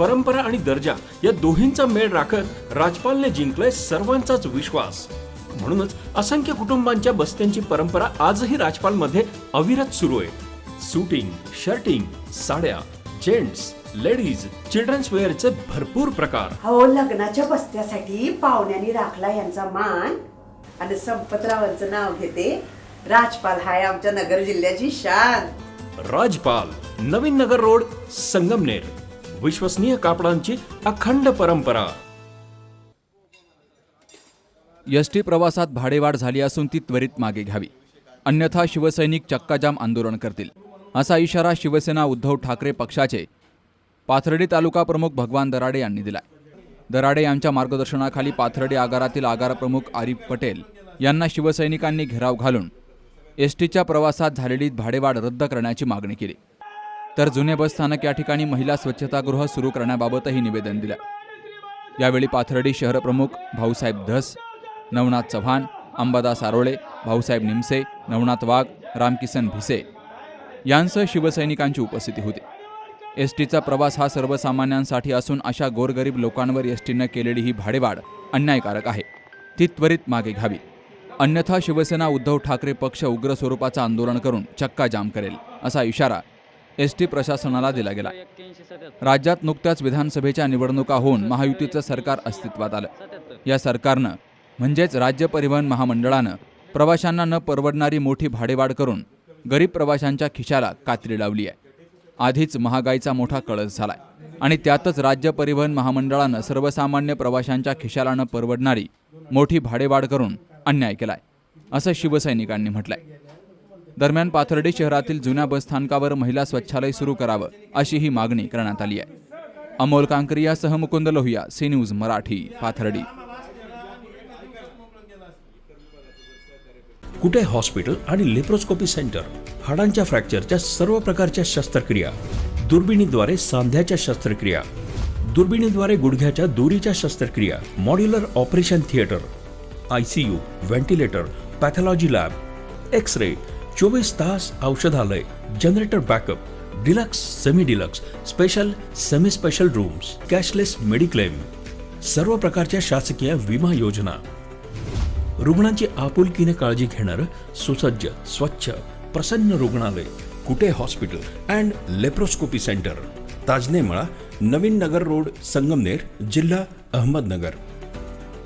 परंपरा आणि दर्जा या दोन्हींचा मेळ राखत राजपालने जिंकलाय सर्वांचाच विश्वास. म्हणूनच असंख्य कुटुंबांच्या बस्त्यांची परंपरा आजही राजपालमध्ये अविरत सुरू आहे. सूटिंग, शर्टिंग, साड्या, जेंट्स, लेडीज, चिल्ड्रन्स वेअरचे भरपूर प्रकार. हो, लग्नाच्या बस्त्यासाठी पाहुण्यांनी राखला यांचा मान. आणि संपतरावांचं नाव घेते. राजपाल हाय आमच्या नगर जिल्ह्याची शान. राजपाल, नवीन नगर रोड, संगमनेर. विश्वसनीय कापडांची अखंड परंपरा. एसटी प्रवासात भाडेवाढ झाली असून ती त्वरित मागे घ्यावी, अन्यथा शिवसैनिक चक्काजाम आंदोलन करतील, असा इशारा शिवसेना उद्धव ठाकरे पक्षाचे पाथर्डी तालुका प्रमुख भगवान दराडे यांनी दिलाय. दराडे यांच्या मार्गदर्शनाखाली पाथर्डी आगारातील आगार प्रमुख आरिफ पटेल यांना शिवसैनिकांनी घेराव घालून एसटीच्या प्रवासात झालेली भाडेवाढ रद्द करण्याची मागणी केली. तर जुने बस स्थानक या ठिकाणी महिला स्वच्छतागृह सुरू करण्याबाबतही निवेदन दिलं. यावेळी पाथर्डी शहर प्रमुख भाऊसाहेब धस, नवनाथ चव्हाण, अंबादास आरोळे, भाऊसाहेब निमसे, नवनाथ वाघ, रामकिसन भिसे यांसह शिवसैनिकांची उपस्थिती होती. एसटीचा प्रवास हा सर्वसामान्यांसाठी असून अशा गोरगरीब लोकांवर एसटीनं केलेली ही भाडेवाढ अन्यायकारक आहे, ती त्वरित मागे घ्यावी, अन्यथा शिवसेना उद्धव ठाकरे पक्ष उग्र स्वरूपाचं आंदोलन करून चक्काजाम करेल, असा इशारा एसटी प्रशासनाला दिला गेला. राज्यात नुकत्याच विधानसभेच्या निवडणुका होऊन महायुतीचं सरकार अस्तित्वात आलं. या सरकारनं म्हणजेच राज्य परिवहन महामंडळानं प्रवाशांना न परवडणारी मोठी भाडेवाढ करून गरीब प्रवाशांच्या खिशाला कात्री लावली आहे. आधीच महागाईचा मोठा कळस झालाय आणि त्यातच राज्य परिवहन महामंडळानं सर्वसामान्य प्रवाशांच्या खिशाला न परवडणारी मोठी भाडेवाढ करून अन्याय केलाय, असं शिवसैनिकांनी म्हटलंय. दरम्यान पाथर्डी शहरातील जुन्या बसस्थानकावर महिला स्वच्छालय सुरू करावं, अशी ही मागणी करण्यात आली आहे. अमोल कांकरियासह Mukund Lohiya, C news Marathi, Pathardi. Kute hospital आणि लेप्रोस्कोपी सेंटर. हाडांच्या फ्रॅक्चरच्या सर्व प्रकारच्या शस्त्रक्रिया, दुर्बिणीद्वारे सांध्याच्या शस्त्रक्रिया, दुर्बिणीद्वारे गुडघ्याच्या दोरीच्या शस्त्रक्रिया, modular operation theatre, ICU, ventilator, pathology lab, x-ray, 24 तास औषधालय, generator backup, deluxe, semi deluxe, special, semi special rooms, cashless mediclaim, सर्व प्रकारच्या शासकीय विमा योजना, रुग्णांची आपुलकीने काळजी घेणारं सुसज्ज, स्वच्छ, प्रसन्न रुग्णालय. Kute hospital and laparoscopy centre, Tajne मळा, नवीन नगर रोड, संगमनेर, जिल्हा अहमदनगर.